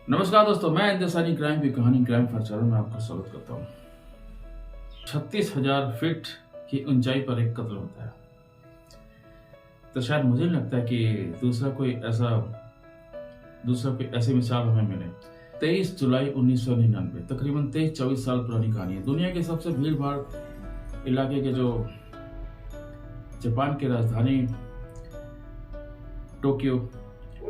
नमस्कार दोस्तों, मैं हिंदुस्तानी क्राइम की कहानी क्राइम फॉर चैनल में आपका स्वागत करता हूँ। 36,000 फीट की ऊंचाई पर एक कत्ल होता है। तो शायद मुझे नहीं लगता है कि दूसरा कोई ऐसी मिसाल हमें मिले। 23 जुलाई 1999, तकरीबन 23-24 साल पुरानी कहानी है। दुनिया के सबसे भीड़ भाड़ इलाके के जो जापान की राजधानी टोक्यो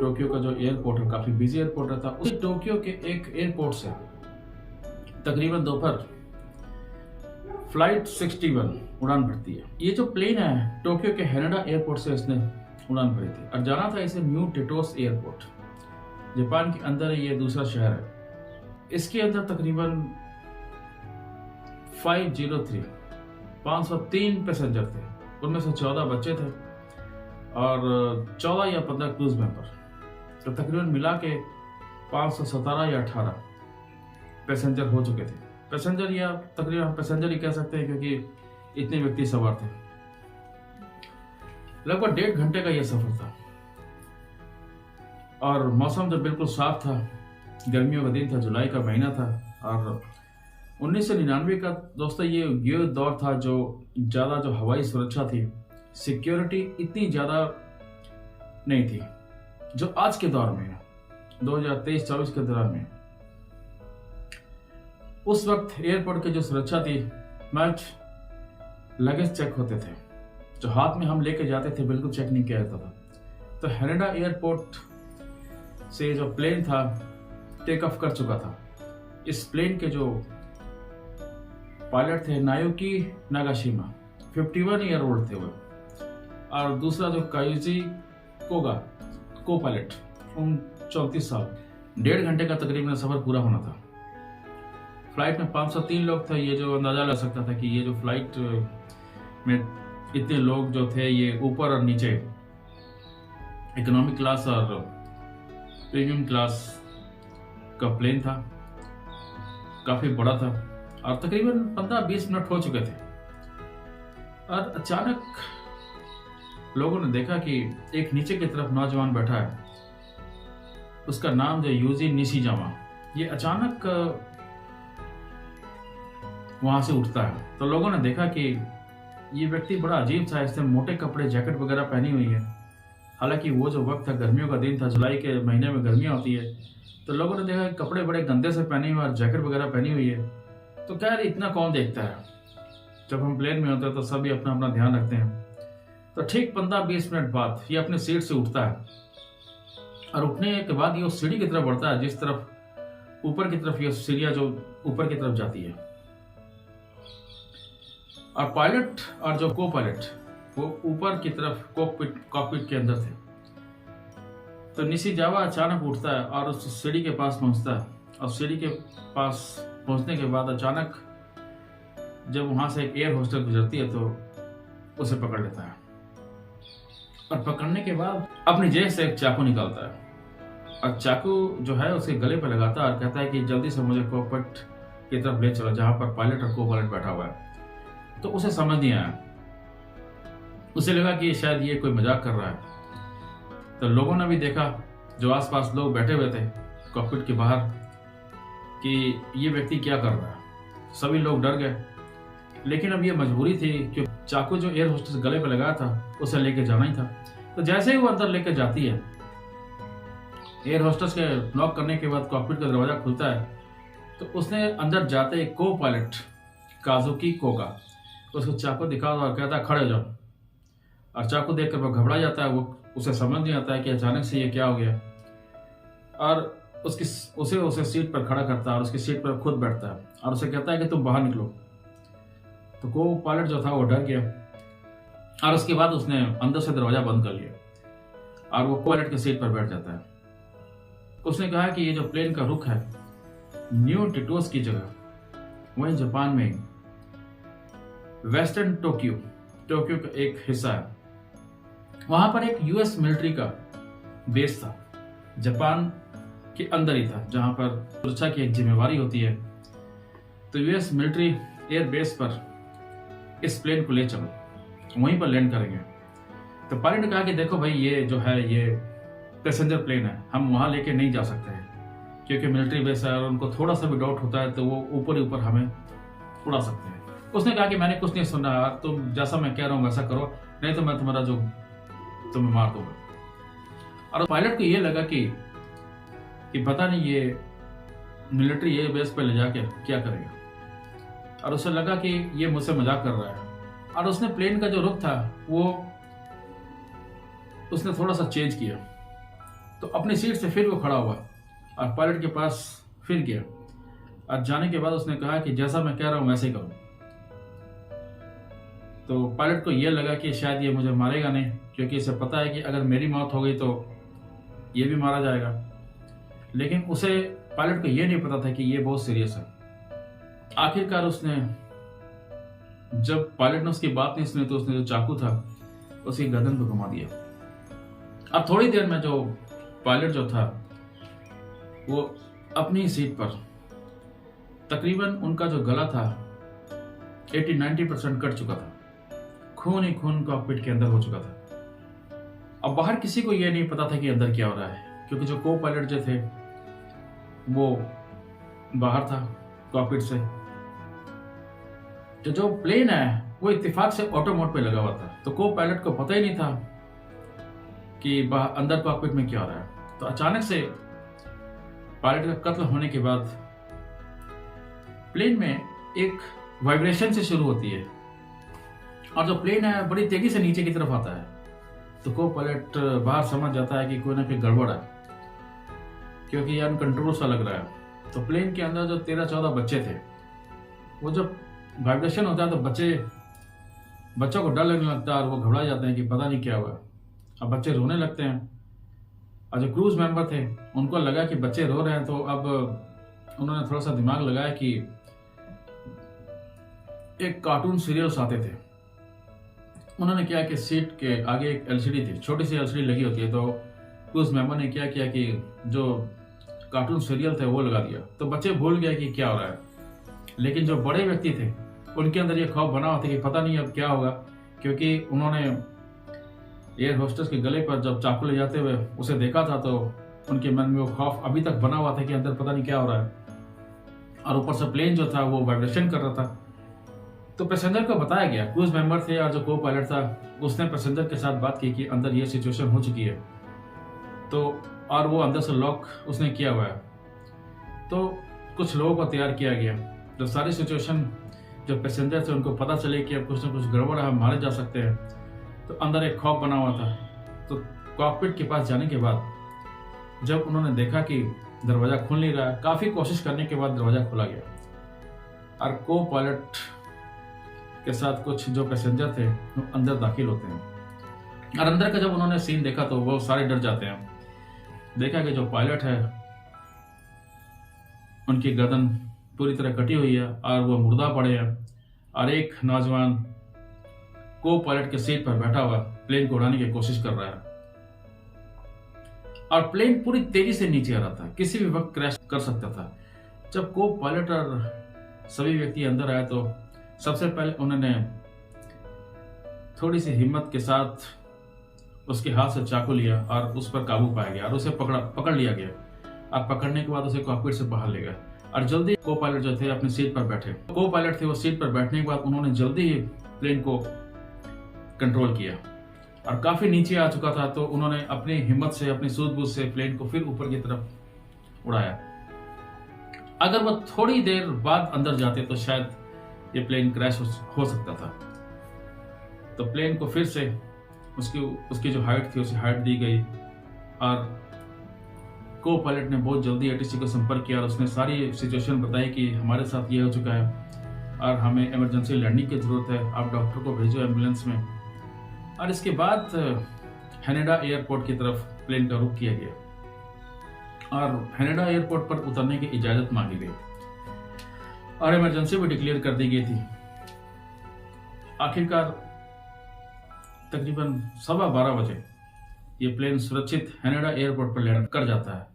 का जो एयरपोर्ट है, काफी बिजी एयरपोर्ट रहता है। उसी टोक्यो के एक एयरपोर्ट से तकरीबन दोपहर फ्लाइट 61 उड़ान भरती है। ये जो प्लेन है टोक्यो के हैनेडा एयरपोर्ट से इसने उड़ान भरी थी और जाना था इसे न्यू टेटोस एयरपोर्ट। जापान के अंदर ये दूसरा शहर है। इसके अंदर तकरीबन 503 पैसेंजर थे, उनमें से 14 बच्चे थे और 14 या 15 क्रूज मेंबर। तो तकरीबन मिला के 517 या 18 पैसेंजर हो चुके थे। पैसेंजर या तकरीबन हम पैसेंजर ही कह सकते हैं क्योंकि इतने व्यक्ति सवार थे। लगभग 1.5 घंटे का यह सफर था और मौसम जब बिल्कुल साफ था, गर्मियों का दिन था, जुलाई का महीना था। और 1999 का दोस्तों ये दौर था जो हवाई सुरक्षा थी, सिक्योरिटी इतनी ज्यादा नहीं थी जो आज के दौर में है, 2023-24 के दौरान में। उस वक्त एयरपोर्ट की जो सुरक्षा थी, मैच लगेज चेक होते थे, जो हाथ में हम लेके जाते थे बिल्कुल चेक नहीं किया जाता था। तो हैनेडा एयरपोर्ट से जो प्लेन था टेक ऑफ कर चुका था। इस प्लेन के जो पायलट थे नायुकी नागाशिमा, 51 ईयर ओल्ड थे वो, और दूसरा जो कायुजी कोगा को पायलट 34 साल। 1.5 घंटे का तकरीबन सफर पूरा होना था। फ्लाइट में 503 लोग थे। ये जो अंदाजा लग सकता था कि ये जो फ्लाइट में इतने लोग जो थे, ये ऊपर और नीचे इकोनॉमिक क्लास और प्रीमियम क्लास का प्लेन था, काफी बड़ा था और तकरीबन 15-20 मिनट हो चुके थे और अचानक लोगों ने देखा कि एक नीचे की तरफ नौजवान बैठा है। उसका नाम जो यूजी निशिजामा, ये अचानक वहां से उठता है। तो लोगों ने देखा कि ये व्यक्ति बड़ा अजीब था, इसने मोटे कपड़े जैकेट वगैरह पहनी हुई है। हालांकि वो जो वक्त था, गर्मियों का दिन था, जुलाई के महीने में गर्मियां होती है। तो लोगों ने देखा कि कपड़े बड़े गंदे से पहने हुए और जैकेट वगैरह पहनी हुई है। तो क्या यार, इतना कौन देखता है? जब हम प्लेन में होते हैं तो सभी अपना अपना ध्यान रखते हैं। तो ठीक 15-20 मिनट बाद ये अपने सीट से उठता है और उठने के बाद ये उस सीढ़ी की तरफ बढ़ता है जिस तरफ ऊपर की तरफ ये सीढ़ियां जो ऊपर की तरफ जाती है। और पायलट और जो को पायलट वो ऊपर की तरफ कॉकपिट के अंदर थे। तो निशिजावा अचानक उठता है और उस सीढ़ी के पास पहुंचता है और सीढ़ी के पास पहुंचने के बाद अचानक जब वहां से एक एयर होस्टेस गुजरती है तो उसे पकड़ लेता है और पकड़ने के बाद अपनी जेब से एक चाकू निकालता है और चाकू जो है उसके गले पर लगाता है और कहता है कि जल्दी से मुझे कॉकपिट की तरफ ले चलो जहां पर पायलट और को पायलट बैठा हुआ है। तो उसे समझ नहीं आया, उसे लगा कि शायद ये कोई मजाक कर रहा है। तो लोगों ने भी देखा, जो आसपास लोग बैठे हुए थे कॉकपिट के बाहर, कि ये व्यक्ति क्या कर रहा है। सभी लोग डर गए, लेकिन अब ये मजबूरी थी कि चाकू जो एयर होस्टेस गले पे लगाया था उसे लेके जाना ही था। तो जैसे ही वो अंदर लेके जाती है, एयर होस्टेस के लॉक करने के बाद कॉकपिट का दरवाजा खुलता है। तो उसने अंदर जाते को पायलट काजुकी कोगा उसको चाकू दिखा और कहता है खड़े हो जाओ। और चाकू देखकर वो घबरा जाता है, वो उसे समझ नहीं आता है कि अचानक से ये क्या हो गया। और उसे सीट पर खड़ा करता है और उसकी सीट पर खुद बैठता है और उसे कहता है कि तुम बाहर निकलो। तो को पायलट जो था वो डर गया और उसके बाद उसने अंदर से दरवाजा बंद कर लिया और वो पायलट की सीट पर बैठ जाता है। उसने कहा कि ये जो प्लेन का रुख है न्यू टेटोस की जगह, वहीं जापान में वेस्टर्न टोक्यो का एक हिस्सा है, वहां पर एक यूएस मिलिट्री का बेस था, जापान के अंदर ही था, जहां पर सुरक्षा की एक जिम्मेवारी होती है। तो यूएस मिलिट्री एयर बेस पर इस प्लेन को ले चलो, वहीं पर लैंड करेंगे। तो पायलट ने कहा कि देखो भाई, ये जो है ये पैसेंजर प्लेन है, हम वहां लेके नहीं जा सकते हैं क्योंकि मिलिट्री बेस है और उनको थोड़ा सा भी डाउट होता है तो वो ऊपर ही ऊपर हमें उड़ा सकते हैं। उसने कहा कि मैंने कुछ नहीं सुना यार, तुम जैसा मैं कह रहा हूँ वैसा करो, नहीं तो मैं तुम्हें मार दूंगा। और पायलट को ये लगा कि पता नहीं ये मिलिट्री ये बेस पे ले जाके क्या करेगा, और उसे लगा कि ये मुझसे मजाक कर रहा है। और उसने प्लेन का जो रुख था वो उसने थोड़ा सा चेंज किया, तो अपनी सीट से फिर वो खड़ा हुआ और पायलट के पास फिर गया। और जाने के बाद उसने कहा कि जैसा मैं कह रहा हूं वैसे ही करो। तो पायलट को यह लगा कि शायद ये मुझे मारेगा नहीं, क्योंकि इसे पता है कि अगर मेरी मौत हो गई तो ये भी मारा जाएगा। लेकिन उसे पायलट को यह नहीं पता था कि ये बहुत सीरियस है। आखिरकार उसने, जब पायलट ने उसकी बात नहीं सुनी तो उसने जो चाकू था उसकी गर्दन पे घुमा दिया। अब थोड़ी देर में जो पायलट जो था वो अपनी सीट पर, तकरीबन उनका जो गला था 80-90% कट चुका था, खून ही खून कॉकपिट के अंदर हो चुका था। अब बाहर किसी को यह नहीं पता था कि अंदर क्या हो रहा है, क्योंकि जो को पायलट जो थे वो बाहर था कॉकपिट से। जो प्लेन है वो इत्तेफाक से ऑटो मोड पे लगा हुआ था, तो को पायलट को पता ही नहीं था कि अंदर कॉकपिट में क्या हो रहा है। तो अचानक से पायलट का कत्ल होने के बाद प्लेन में एक वाइब्रेशन से शुरू होती है और जो प्लेन है बड़ी तेजी से नीचे की तरफ आता है। तो को पायलट बाहर समझ जाता है कि कोई ना कोई गड़बड़ है, क्योंकि ये अनकंट्रोल सा लग रहा है। तो प्लेन के अंदर जो 13-14 बच्चे थे, वो जब वाइब्रेशन होता है तो बच्चों को डर लगने लगता है और वो घबरा जाते हैं कि पता नहीं क्या हुआ। अब बच्चे रोने लगते हैं और जो क्रूज मेंबर थे उनको लगा कि बच्चे रो रहे हैं, तो अब उन्होंने थोड़ा सा दिमाग लगाया कि एक कार्टून सीरियल्स आते थे। उन्होंने क्या कि सीट के आगे एक एलसीडी थी, छोटी सी एलसीडी लगी होती है, तो क्रूज मेंबर ने क्या किया कि जो कार्टून सीरियल थे वो लगा दिया। तो बच्चे भूल गए कि क्या हो रहा है, लेकिन जो बड़े व्यक्ति थे उनके अंदर ये खौफ बना हुआ था कि पता नहीं अब क्या होगा, क्योंकि उन्होंने एयर होस्टेस के गले पर जब चाकू ले जाते हुए उसे देखा था, तो उनके मन में वो खौफ अभी तक बना हुआ था कि अंदर पता नहीं क्या हो रहा है। और ऊपर से प्लेन जो था वो वाइब्रेशन कर रहा था। तो पैसेंजर को बताया गया, क्रूज मेंबर थे और जो को पायलट था उसने पैसेंजर के साथ बात की कि अंदर ये सिचुएशन हो चुकी है, तो और वो अंदर से लॉक उसने किया हुआ है। तो कुछ लोगों को तैयार किया गया। जब सारी सिचुएशन जो पैसेंजर थे उनको पता चले कि अब कुछ ना कुछ गड़बड़ है, हम मारे जा सकते हैं, तो अंदर एक खौफ बना हुआ था। तो कॉकपिट के पास जाने के बाद जब उन्होंने देखा कि दरवाजा खुल नहीं रहा है, काफी कोशिश करने के बाद दरवाजा खुला गया और को पायलट के साथ कुछ जो पैसेंजर थे वो अंदर दाखिल होते हैं। और अंदर का जब उन्होंने सीन देखा तो वो सारे डर जाते हैं। देखा कि जो पायलट है उनकी गर्दन पूरी तरह कटी हुई है और वो मुर्दा पड़े हैं, और एक नौजवान को पायलट के सीट पर बैठा हुआ प्लेन को उड़ाने की कोशिश कर रहा है। और प्लेन पूरी तेजी से नीचे आ रहा था, किसी भी वक्त क्रैश कर सकता था। जब को पायलट और सभी व्यक्ति अंदर आए तो सबसे पहले उन्होंने थोड़ी सी हिम्मत के साथ उसके हाथ से चाकू लिया और उस पर काबू पाया गया और उसे पकड़ लिया गया। और पकड़ने के बाद उसे कॉकपिट से बाहर ले गया और जल्दी को पायलट जो थे अपनी सीट पर बैठे। को पायलट थे वो सीट पर बैठने के बाद उन्होंने जल्दी ही प्लेन को कंट्रोल किया और काफी नीचे आ चुका था, तो उन्होंने अपनी हिम्मत से, अपनी सूझबूझ से प्लेन को फिर ऊपर की तरफ उड़ाया। अगर वो थोड़ी देर बाद अंदर जाते तो शायद ये प्लेन क्रैश हो सकता था। तो प्लेन को फिर से उसकी जो हाइट थी उसे हाइट दी गई और को पायलट ने बहुत जल्दी एटीसी को संपर्क किया और उसने सारी सिचुएशन बताई कि हमारे साथ ये हो चुका है और हमें इमरजेंसी लैंडिंग की जरूरत है, आप डॉक्टर को भेजो एम्बुलेंस में। और इसके बाद हैनेडा एयरपोर्ट की तरफ प्लेन का रुख किया गया और हैनेडा एयरपोर्ट पर उतरने की इजाजत मांगी गई और इमरजेंसी भी डिक्लेयर कर दी गई थी। आखिरकार तकरीबन 12:15 बजे ये प्लेन सुरक्षित हैनेडा एयरपोर्ट पर लैंड कर जाता है।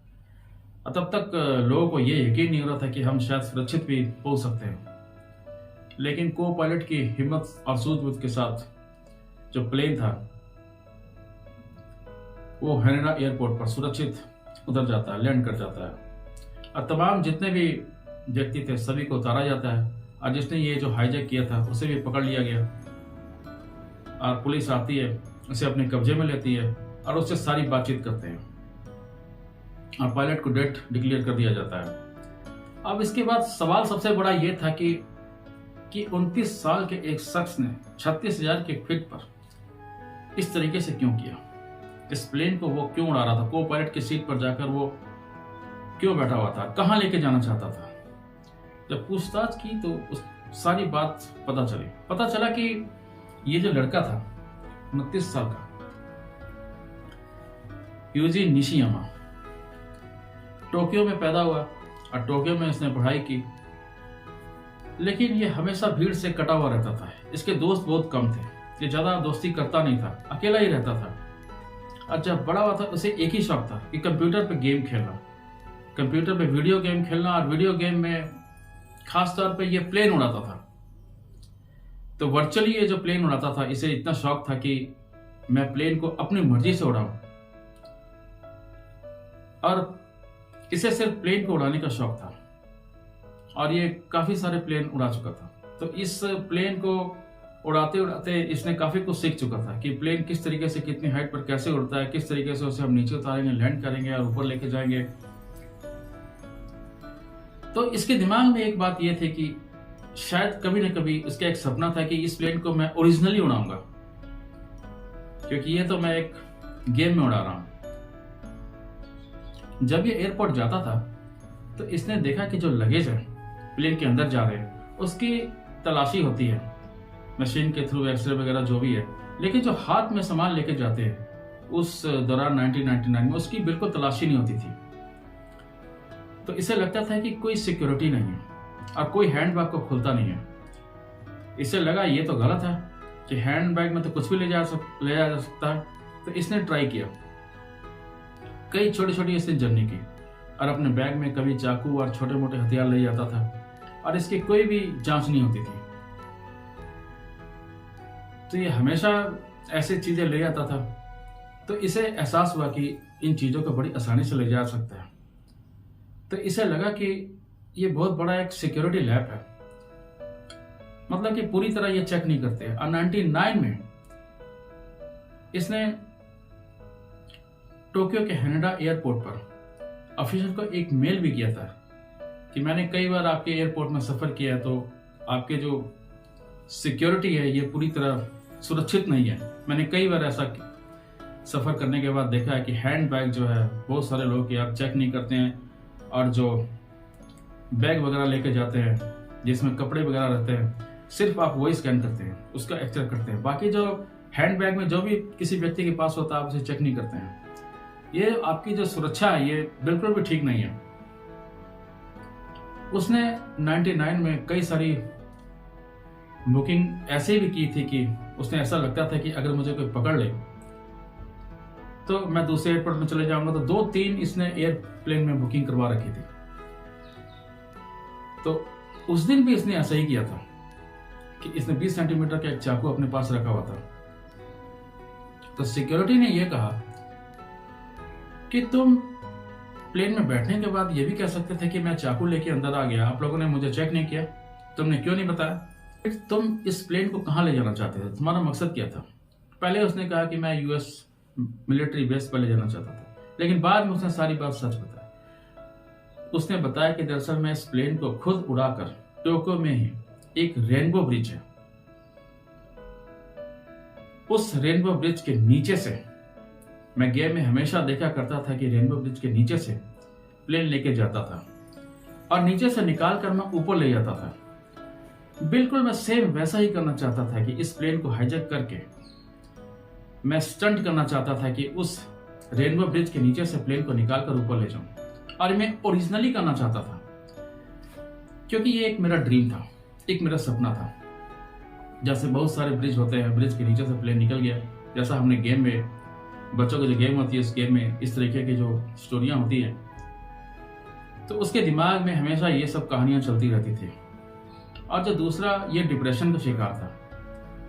और तब तक लोगों को ये यकीन नहीं हो रहा था कि हम शायद सुरक्षित भी पहुंच सकते हैं, लेकिन को पायलट की हिम्मत और सूझबूझ के साथ जो प्लेन था वो हैनेडा एयरपोर्ट पर सुरक्षित उतर जाता है, लैंड कर जाता है। और तमाम जितने भी व्यक्ति थे सभी को उतारा जाता है, और जिसने ये जो हाईजैक किया था उसे भी पकड़ लिया गया, और पुलिस आती है, उसे अपने कब्जे में लेती है और उससे सारी बातचीत करते हैं, और पायलट को डेड डिक्लेयर कर दिया जाता है। अब इसके बाद सवाल सबसे बड़ा ये था कि 29 साल के एक शख्स ने 36,000 के फीट पर इस तरीके से क्यों किया? इस प्लेन को वो क्यों उड़ा रहा था? को पायलट की सीट पर जाकर वो क्यों बैठा हुआ था? कहां लेके जाना चाहता था? जब पूछताछ की तो उस सारी बात पता चला कि ये जो लड़का था 29 साल का, यूजी निशियामा, टोक्यो में पैदा हुआ और टोक्यो में इसने पढ़ाई की, लेकिन ये हमेशा भीड़ से कटा हुआ रहता था। इसके दोस्त बहुत कम थे, ये ज्यादा दोस्ती करता नहीं था, अकेला ही रहता था। और जब बड़ा हुआ था उसे एक ही शौक था कि कंप्यूटर पे गेम खेलना, कंप्यूटर पे वीडियो गेम खेलना, और वीडियो गेम में खास तौर पे ये प्लेन उड़ाता था। तो वर्चुअली ये जो प्लेन उड़ाता था, इसे इतना शौक था कि मैं प्लेन को अपनी मर्जी से उड़ाऊं, और इसे सिर्फ प्लेन को उड़ाने का शौक था, और ये काफी सारे प्लेन उड़ा चुका था। तो इस प्लेन को उड़ाते उड़ाते इसने काफी कुछ सीख चुका था कि प्लेन किस तरीके से कितनी हाइट पर कैसे उड़ता है, किस तरीके से उसे हम नीचे उतारेंगे, लैंड करेंगे और ऊपर लेके जाएंगे। तो इसके दिमाग में एक बात यह थी कि शायद कभी न कभी इसका एक सपना था कि इस प्लेन को मैं ओरिजिनली उड़ाऊंगा, क्योंकि ये तो मैं एक गेम में उड़ा रहा हूं। जब ये एयरपोर्ट जाता था तो इसने देखा कि जो लगेज है प्लेन के अंदर जा रहे हैं उसकी तलाशी होती है मशीन के थ्रू, एक्सरे वगैरह जो भी है, लेकिन जो हाथ में सामान लेके जाते हैं उस दौरान 1999 में उसकी बिल्कुल तलाशी नहीं होती थी। तो इसे लगता था कि कोई सिक्योरिटी नहीं है और कोई हैंडबैग को खुलता नहीं है। इसे लगा ये तो गलत है कि हैंडबैग में तो कुछ भी ले जा सकता है। तो इसने ट्राई किया, कई छोटी छोटी इसने जर्नी की, और अपने बैग में कभी चाकू और छोटे मोटे हथियार ले जाता था, और इसकी कोई भी जांच नहीं होती थी। तो ये हमेशा ऐसी चीजें ले जाता था। तो इसे एहसास हुआ कि इन चीजों को बड़ी आसानी से ले जा सकता है। तो इसे लगा कि ये बहुत बड़ा एक सिक्योरिटी लैब है, मतलब कि पूरी तरह ये चेक नहीं करते। और 99 में इसने टोक्यो के हैनेडा एयरपोर्ट पर ऑफिसर को एक मेल भी किया था कि मैंने कई बार आपके एयरपोर्ट में सफर किया है, तो आपके जो सिक्योरिटी है ये पूरी तरह सुरक्षित नहीं है। मैंने कई बार ऐसा सफर करने के बाद देखा है कि हैंड बैग जो है बहुत सारे लोग आप चेक नहीं करते हैं, और जो बैग वगैरह लेके जाते हैं जिसमें कपड़े वगैरह रहते हैं सिर्फ आप वही स्कैन करते हैं, उसका एक्सरे करते हैं। बाकी जो हैंड बैग में जो भी किसी व्यक्ति के पास होता है आप उसे चेक नहीं करते हैं। ये आपकी जो सुरक्षा है ये बिल्कुल भी ठीक नहीं है। उसने 99 में कई सारी बुकिंग ऐसे भी की थी कि उसने ऐसा लगता था कि अगर मुझे कोई पकड़ ले तो मैं दूसरे एयरपोर्ट में चले जाऊंगा। तो 2-3 इसने एयरप्लेन में बुकिंग करवा रखी थी। तो उस दिन भी इसने ऐसा ही किया था कि इसने 20 सेंटीमीटर का एक चाकू अपने पास रखा हुआ था। तो सिक्योरिटी ने यह कहा कि तुम प्लेन में बैठने के बाद ये भी कह सकते थे कि मैं चाकू लेके अंदर आ गया, आप लोगों ने मुझे चेक नहीं किया, तुमने क्यों नहीं बताया? तुम इस प्लेन को कहां ले जाना चाहते थे, तुम्हारा मकसद क्या था? पहले उसने कहा कि मैं यूएस मिलिट्री बेस पर ले जाना चाहता था, लेकिन बाद में उसने सारी बात सच बताया। उसने बताया कि दरअसल मैं इस प्लेन को खुद उड़ाकर टोक्यो में ही एक रेनबो ब्रिज है, उस रेनबो ब्रिज के नीचे से, मैं गेम में हमेशा देखा करता था कि रेनबो ब्रिज के नीचे से प्लेन लेके जाता था और नीचे से निकाल कर मैं ऊपर ले जाता था। बिल्कुल मैं सेम वैसा ही करना चाहता था कि इस प्लेन को हाईजैक करके मैं स्टंट करना चाहता था कि उस रेनबो ब्रिज के नीचे से प्लेन को निकाल कर ऊपर ले जाऊं, और मैं ओरिजिनली करना चाहता था क्योंकि ये एक मेरा ड्रीम था, एक मेरा सपना था। जैसे बहुत सारे ब्रिज होते हैं, ब्रिज के नीचे से प्लेन निकल गया, जैसा हमने गेम में, बच्चों की जो गेम होती है इस गेम में इस तरीके की जो स्टोरियां होती है, तो उसके दिमाग में हमेशा ये सब कहानियां चलती रहती थी। और जो दूसरा, ये डिप्रेशन का शिकार था,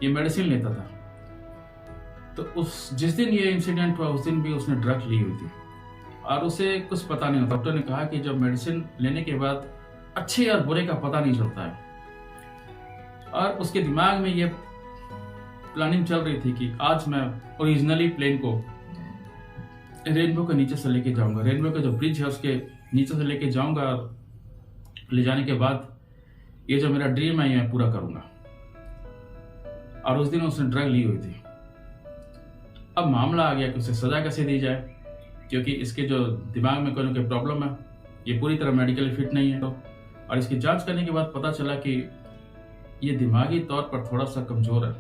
ये मेडिसिन लेता था। तो जिस दिन ये इंसिडेंट हुआ उस दिन भी उसने ड्रग ली हुई थी और उसे कुछ पता नहीं होता। डॉक्टर ने कहा कि जब मेडिसिन लेने के बाद अच्छे और बुरे का पता नहीं चलता है, और उसके दिमाग में ये प्लानिंग चल रही थी कि आज मैं ओरिजिनली प्लेन को रेनबो के नीचे से लेके जाऊंगा, रेनबो का जो ब्रिज है उसके नीचे से लेके जाऊंगा, और ले जाने के बाद ये जो मेरा ड्रीम है ये मैं पूरा करूंगा। और उस दिन उसने ड्रग ली हुई थी। अब मामला आ गया कि उसे सजा कैसे दी जाए, क्योंकि इसके जो दिमाग में कोई ना कोई प्रॉब्लम है, ये पूरी तरह मेडिकली फिट नहीं है। और इसकी जांच करने के बाद पता चला कि ये दिमागी तौर पर थोड़ा सा कमजोर है,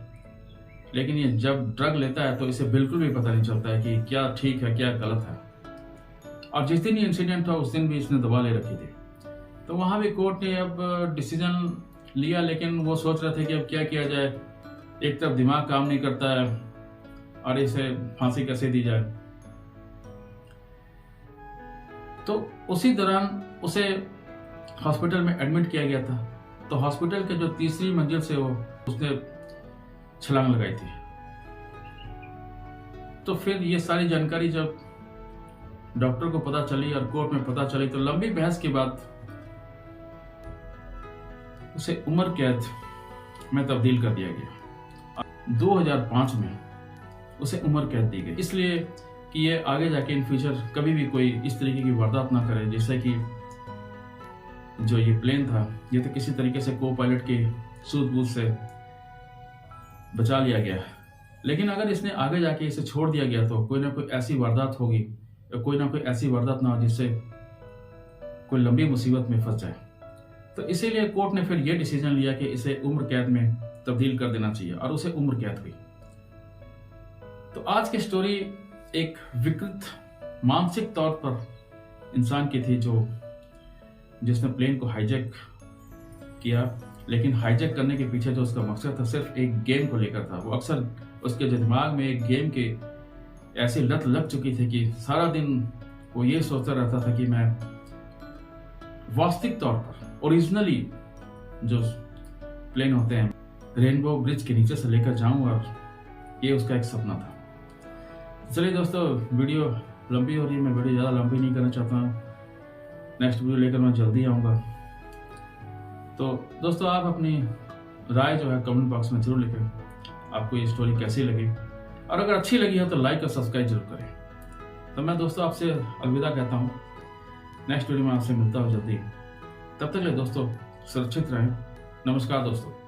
लेकिन ये जब ड्रग लेता है तो इसे बिल्कुल भी पता नहीं चलता है कि क्या ठीक है क्या गलत है। और जिस दिन ये इंसिडेंट था उस दिन भी इसने दवा ले रखी थी। तो वहां भी कोर्ट ने अब डिसीजन लिया, लेकिन वो सोच रहे थे कि अब क्या किया जाए। एक तरफ दिमाग काम नहीं करता है और इसे फांसी कैसे दी जाए। तो उसी दौरान उसे हॉस्पिटल में एडमिट किया गया था। तो हॉस्पिटल के जो तीसरी मंजिल से उसने छलांग लगाई थी। तो फिर ये सारी जानकारी जब डॉक्टर को पता चली और कोर्ट में पता चली, तो लंबी बहस के बाद उसे उम्र कैद में तब्दील कर दिया गया। 2005 में उसे उम्र कैद दी गई, इसलिए कि ये आगे जाके इन फ्यूचर कभी भी कोई इस तरीके की वारदात ना करे। जैसे कि जो ये प्लेन था, ये तो किसी तरीके से को पायलट की सूझबूझ से बचा लिया गया, लेकिन अगर इसने आगे जाके इसे छोड़ दिया गया तो कोई ना कोई ऐसी वारदात होगी, या कोई ना कोई ऐसी वारदात ना हो जिससे कोई लंबी मुसीबत में फंस जाए। तो इसीलिए कोर्ट ने फिर यह डिसीजन लिया कि इसे उम्र कैद में तब्दील कर देना चाहिए, और उसे उम्र कैद हुई। तो आज की स्टोरी एक विकृत मानसिक तौर पर इंसान की थी, जिसने प्लेन को हाईजैक किया, लेकिन हाईजैक करने के पीछे जो उसका मकसद था सिर्फ एक गेम को लेकर था। वो अक्सर उसके जो दिमाग में एक गेम की ऐसी लत लग चुकी थी कि सारा दिन वो ये सोचता रहता था कि मैं वास्तविक तौर पर ओरिजिनली जो प्लेन होते हैं रेनबो ब्रिज के नीचे से लेकर जाऊं, और ये उसका एक सपना था। चलिए दोस्तों, वीडियो लंबी हो रही है, मैं वीडियो ज़्यादा लंबी नहीं करना चाहता हूँ। नेक्स्ट वीडियो लेकर मैं जल्दी आऊँगा। तो दोस्तों, आप अपनी राय जो है कमेंट बॉक्स में जरूर लिखें, आपको ये स्टोरी कैसी लगी, और अगर अच्छी लगी है तो लाइक और सब्सक्राइब जरूर करें। तो मैं दोस्तों आपसे अलविदा कहता हूँ, नेक्स्ट वीडियो में आपसे मिलता हूँ जल्दी। तब तक के लिए दोस्तों सुरक्षित रहें। नमस्कार दोस्तों।